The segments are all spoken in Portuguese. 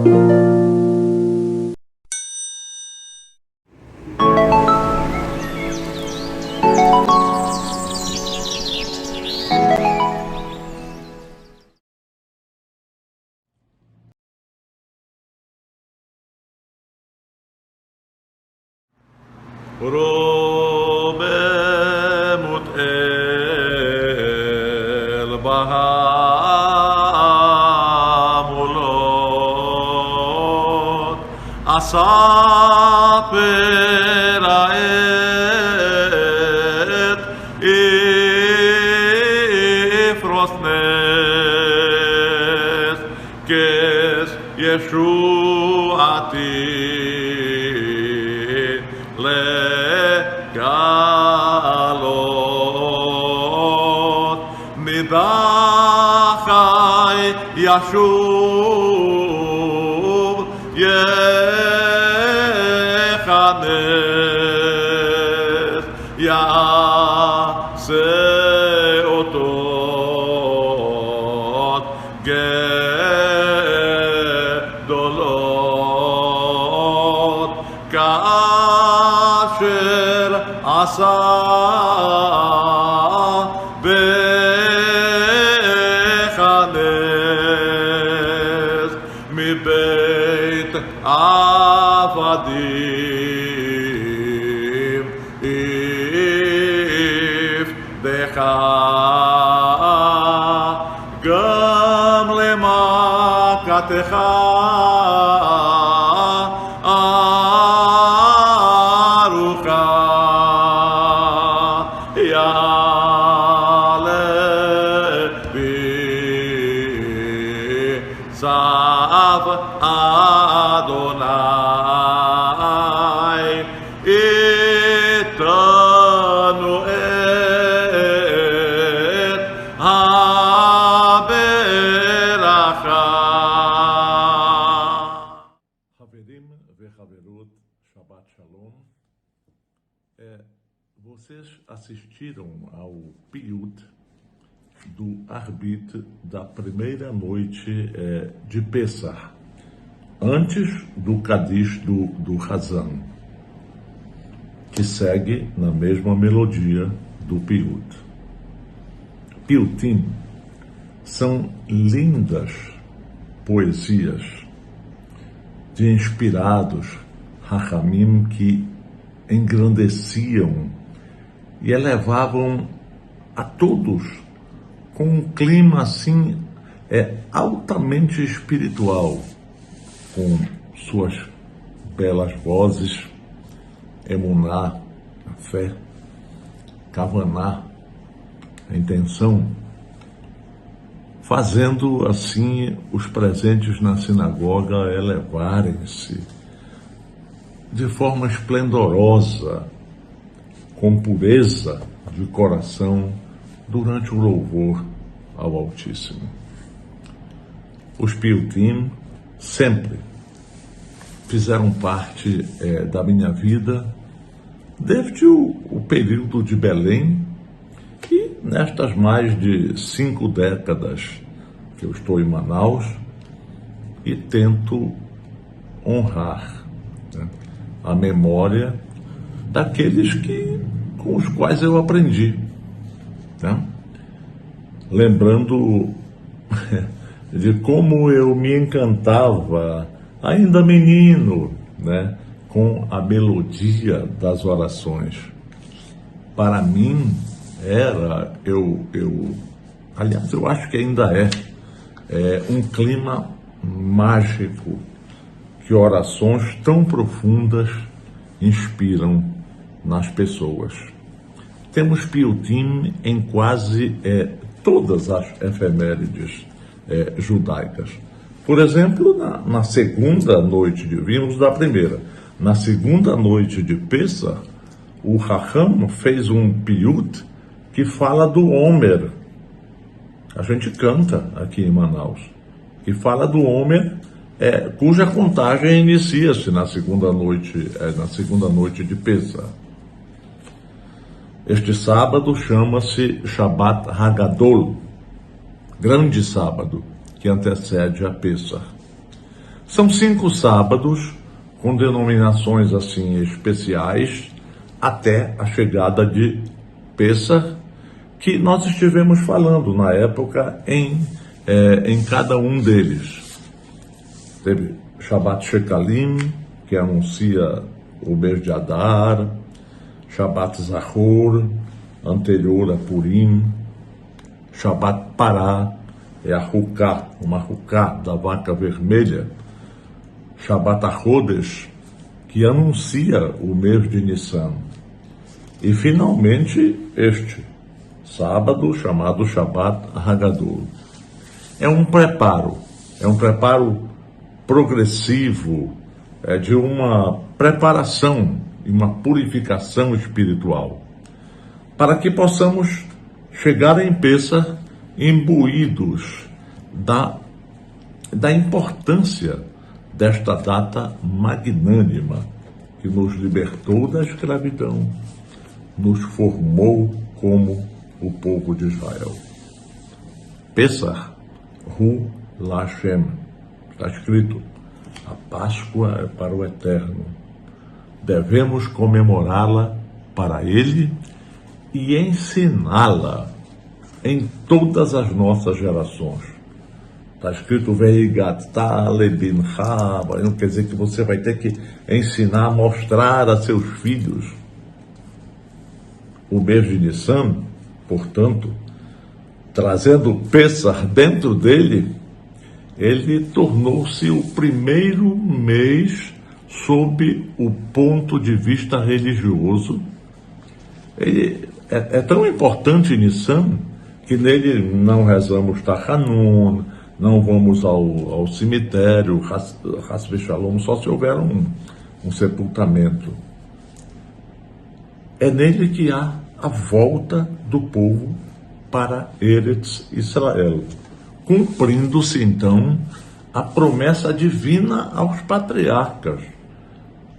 רוממות אל בהמולות, אספר העת יפרוס נס, כס ישועתי לגלות, מדחי ישוב יכנס, יעשה אותות גדולות, כאשר עשה בכנס מבית עבדים יפדך, גם למכתך סב אדוני איתנו את הברכה. Xaverim וחברות, Shabbat Shalom. Vocês assistiram ao piyut do Arbit da primeira noite de Pessah, antes do Kadish do Hazan, que segue na mesma melodia do piyut. Piyutim são lindas poesias de inspirados Hachamim que engrandeciam e elevavam a todos com um clima assim altamente espiritual, com suas belas vozes, emuná, a fé, kavaná, a intenção, fazendo assim os presentes na sinagoga elevarem-se de forma esplendorosa, com pureza de coração, durante o louvor ao Altíssimo. Os piyutim sempre fizeram parte da minha vida desde o período de Belém, e nestas mais de 5 décadas que eu estou em Manaus, e tento honrar a memória daqueles com os quais eu aprendi. Lembrando de como eu me encantava, ainda menino, com a melodia das orações. Para mim aliás, eu acho que ainda é um clima mágico que orações tão profundas inspiram nas pessoas. Temos piyutim em quase todas as efemérides judaicas. Por exemplo, na segunda noite vimos da primeira. Na segunda noite de Pessah, o Hacham fez um piyut que fala do Homer. A gente canta aqui em Manaus, que fala do Homer, cuja contagem inicia-se na segunda noite de Pessah. Este sábado chama-se Shabbat Hagadol, grande sábado, que antecede a Pessah. São 5 sábados com denominações assim especiais até a chegada de Pêssar, que nós estivemos falando na época em cada um deles. Teve Shabbat Shekalim, que anuncia o mês de Adar, Shabbat Zachor, anterior a Purim, Shabbat Pará, é a Ruká, uma Ruká da vaca vermelha, Shabbat HaChodesh, que anuncia o mês de Nissan. E finalmente este sábado, chamado Shabbat Hagadol. É um preparo progressivo, de uma preparação e uma purificação espiritual, para que possamos chegar em Pêssar imbuídos da importância desta data magnânima que nos libertou da escravidão, nos formou como o povo de Israel. Pêssar, Hu Lashem, está escrito, a Páscoa é para o Eterno. Devemos comemorá-la para Ele e ensiná-la em todas as nossas gerações. Está escrito Veigat Talebin Chaba, não quer dizer que você vai ter que ensinar, mostrar a seus filhos o mês de Nissan, portanto, trazendo Pêssar dentro dele, ele tornou-se o primeiro mês sob o ponto de vista religioso. Ele é tão importante Nissan que nele não rezamos Tachanun, não vamos ao cemitério, Has Veshalom, só se houver um sepultamento. É nele que há a volta do povo para Eretz Israel, cumprindo-se então a promessa divina aos patriarcas,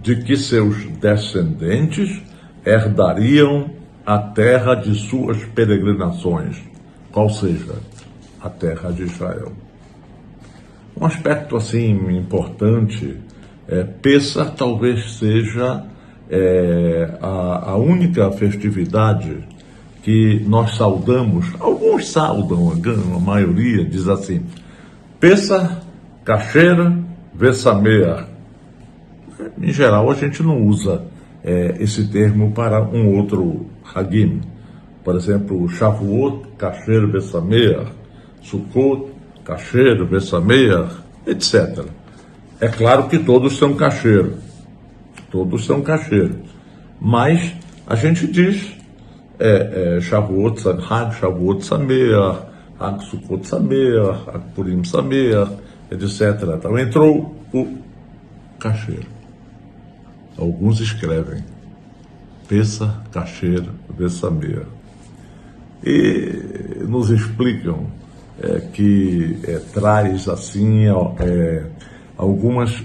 de que seus descendentes herdariam a terra de suas peregrinações, qual seja, a terra de Israel. Um aspecto assim importante, Pêssar talvez seja a única festividade que nós saudamos. Alguns saudam, a maioria diz assim, Pêssar, Kasher, Vesameach. Em geral, a gente não usa esse termo para um outro Hagim. Por exemplo, Shavuot, Kasher, Vesameach, Sukkot, Kasher, Vesameach, etc. É claro que todos são Kasher. Todos são Kasher. Mas a gente diz Shavuot, Hag Shavuot Sameach, Hag Sukkot Sameach, Hag Purim Sameach, etc. Então entrou o Kasher. Alguns escrevem Pêssar, Kasher, Vesameach. E nos explicam que traz assim algumas,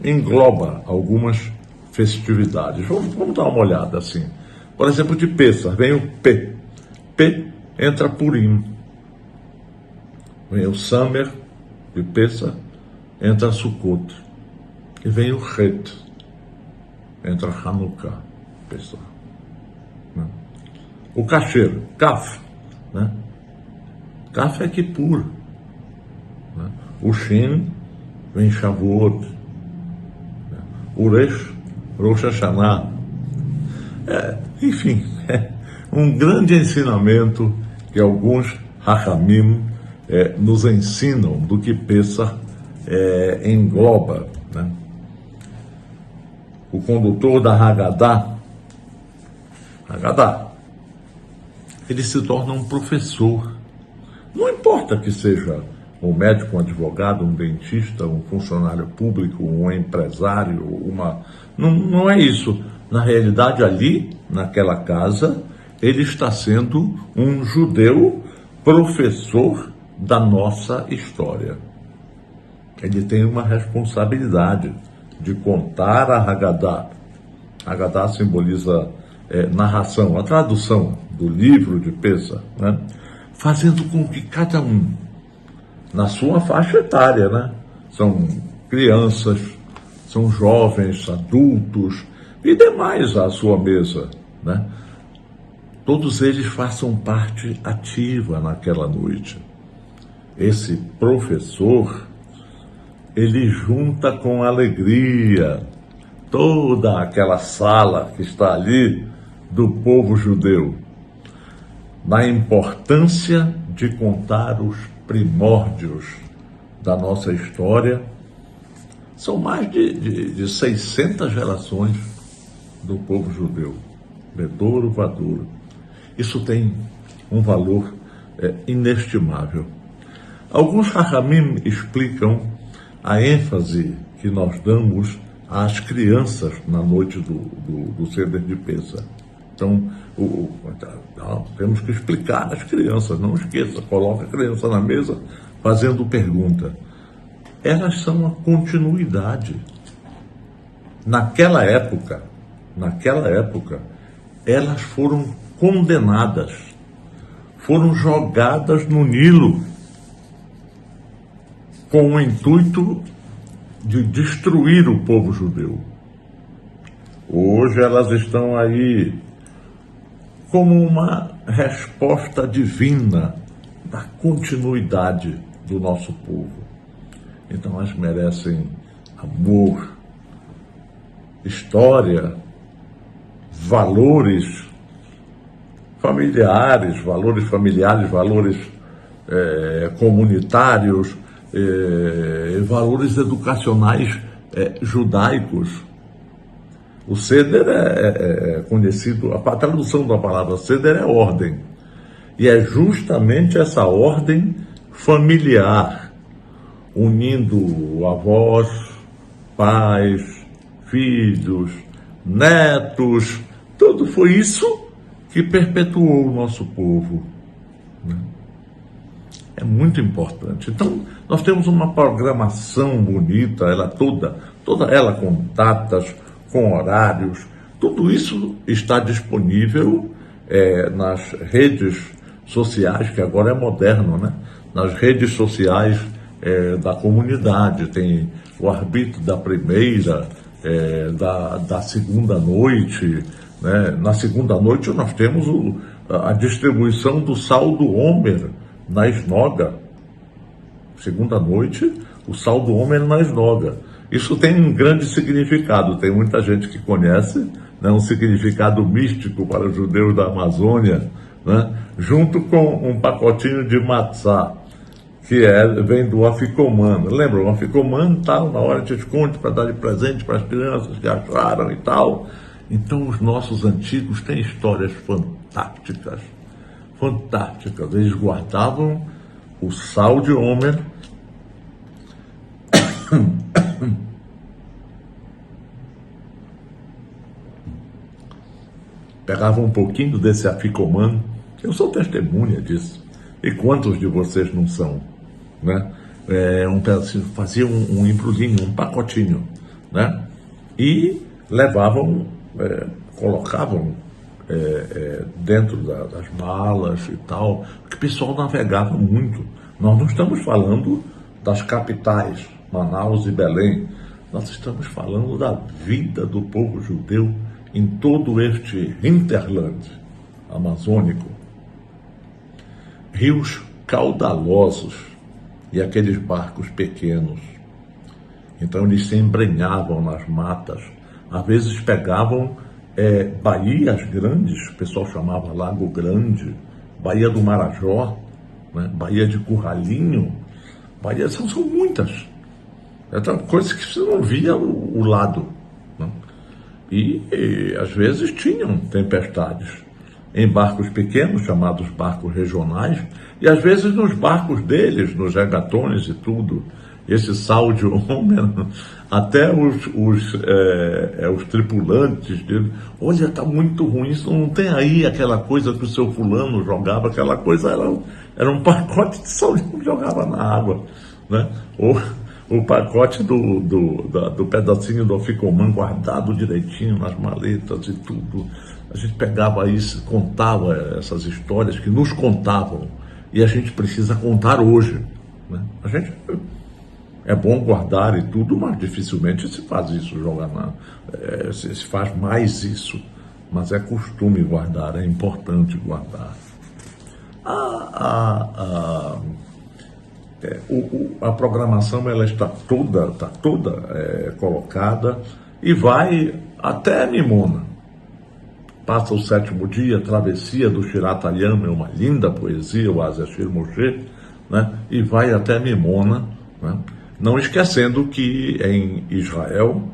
engloba algumas festividades. Vamos dar uma olhada assim. Por exemplo, de Pêssar vem o P. P entra Purim. Vem o Samer de Pêssar, entra Sukkot. E vem o Het, entra Hanukkah, Pêssar. O Kasher, Kaf, né? Kaf é Kippur. Né? O Shin vem Shavuot. Né? O Resh, Rosh Hashanah. Enfim, um grande ensinamento que alguns Hachamim nos ensinam do que Pêssar engloba. Né? O condutor da Haggadah, ele se torna um professor. Não importa que seja um médico, um advogado, um dentista, um funcionário público, um empresário, não é isso. Na realidade, ali, naquela casa, ele está sendo um judeu professor da nossa história. Ele tem uma responsabilidade de contar a Haggadah. Haggadah simboliza narração, a tradução do livro de Pêssar, né? Fazendo com que cada um, na sua faixa etária, né? São crianças, são jovens, adultos e demais à sua mesa, né? Todos eles façam parte ativa naquela noite. Esse professor, ele junta com alegria toda aquela sala que está ali do povo judeu, na importância de contar os primórdios da nossa história. São mais de 600 gerações do povo judeu, bedouro, vadouro. Isso tem um valor inestimável. Alguns Chachamim explicam a ênfase que nós damos às crianças na noite do Seder de Pêssah. Então, temos que explicar às crianças, não esqueça, coloca a criança na mesa fazendo pergunta. Elas são a continuidade. Naquela época, elas foram condenadas, foram jogadas no Nilo com o intuito de destruir o povo judeu. Hoje elas estão aí como uma resposta divina da continuidade do nosso povo. Então elas merecem amor, história, valores familiares, valores comunitários, valores educacionais judaicos. O Seder é conhecido, a tradução da palavra Seder é ordem, e é justamente essa ordem familiar, unindo avós, pais, filhos, netos. Tudo foi isso que perpetuou o nosso povo, né? É muito importante. Então, nós temos uma programação bonita, ela toda ela com datas, com horários. Tudo isso está disponível nas redes sociais, que agora é moderno, né? Nas redes sociais da comunidade. Tem o arbítrio da primeira, da segunda noite, né? Na segunda noite nós temos a distribuição do saldo Homer na esnoga. Segunda noite, o saldo Homer na esnoga. Isso tem um grande significado, tem muita gente que conhece, né, um significado místico para os judeus da Amazônia, né, junto com um pacotinho de matzá, que vem do afikoman. Lembra, o afikoman tal, na hora de desconto para dar de presente para as crianças que acharam e tal. Então os nossos antigos têm histórias fantásticas. Eles guardavam o sal de Homer, pegavam um pouquinho desse afikoman, eu sou testemunha disso, e quantos de vocês não são, né? Um pedacinho, faziam um embrulhinho, um pacotinho, né? E levavam, colocavam dentro das malas e tal, porque o pessoal navegava muito. Nós não estamos falando das capitais, Manaus e Belém, nós estamos falando da vida do povo judeu em todo este hinterland amazônico. Rios caudalosos e aqueles barcos pequenos. Então eles se embrenhavam nas matas, às vezes pegavam baías grandes, o pessoal chamava Lago Grande, Baía do Marajó, né? Baía de Curralinho, baías são muitas. Coisas que você não via o lado, né? E às vezes tinham tempestades em barcos pequenos, chamados barcos regionais, e às vezes nos barcos deles, nos regatões e tudo. Esse sal de Homer, até os tripulantes dele, olha, está muito ruim, isso não tem aí aquela coisa que o seu fulano jogava, aquela coisa era um pacote de sal que jogava na água, né? Ou o pacote do pedacinho do afikoman guardado direitinho nas maletas e tudo. A gente pegava isso, contava essas histórias que nos contavam, e a gente precisa contar hoje, né? é bom guardar e tudo, mas dificilmente se faz isso, se faz mais isso. Mas é costume guardar, é importante guardar. A programação ela está toda colocada e vai até Mimona. Passa o 7º dia, Travessia do Shiratayama, é uma linda poesia, o Azeshir Moshe, né? E vai até Mimona, né? Não esquecendo que em Israel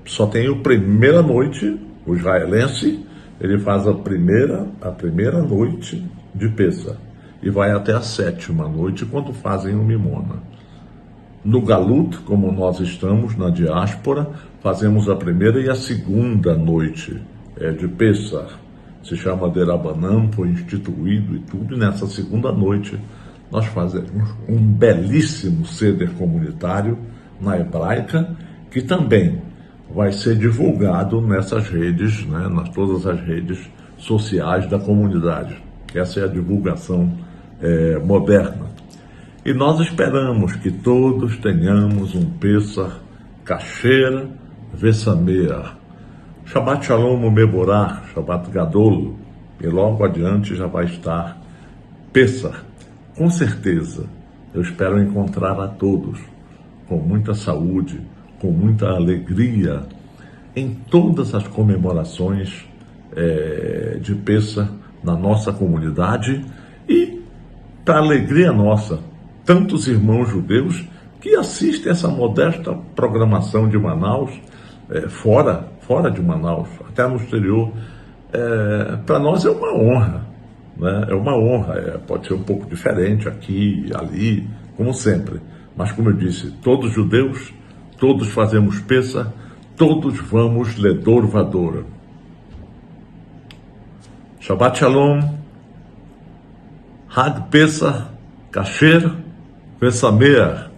só tem a primeira noite, o israelense, ele faz a primeira noite de Pesach e vai até a 7ª noite quando fazem o Mimona. No Galut, como nós estamos na diáspora, fazemos a primeira e a 2ª noite de Pesach. Se chama Derabanan, foi instituído e tudo, e nessa 2ª noite nós fazemos um belíssimo seder comunitário na hebraica, que também vai ser divulgado nessas redes, né, nas todas as redes sociais da comunidade. Essa é a divulgação moderna. E nós esperamos que todos tenhamos um Pesach kasher vesameach. Shabbat Shalom Meborach, Shabbat Gadol, e logo adiante já vai estar Pesach. Com certeza, eu espero encontrar a todos com muita saúde, com muita alegria, em todas as comemorações de Pesach na nossa comunidade e, para alegria nossa, tantos irmãos judeus que assistem essa modesta programação de Manaus, fora de Manaus, até no exterior. Para nós é uma honra, né? É uma honra, pode ser um pouco diferente aqui e ali, como sempre, mas como eu disse, todos judeus, todos fazemos Pesach, todos vamos Ledor Vador. Shabbat Shalom, Hag Pesach, Kasher, Vesameach.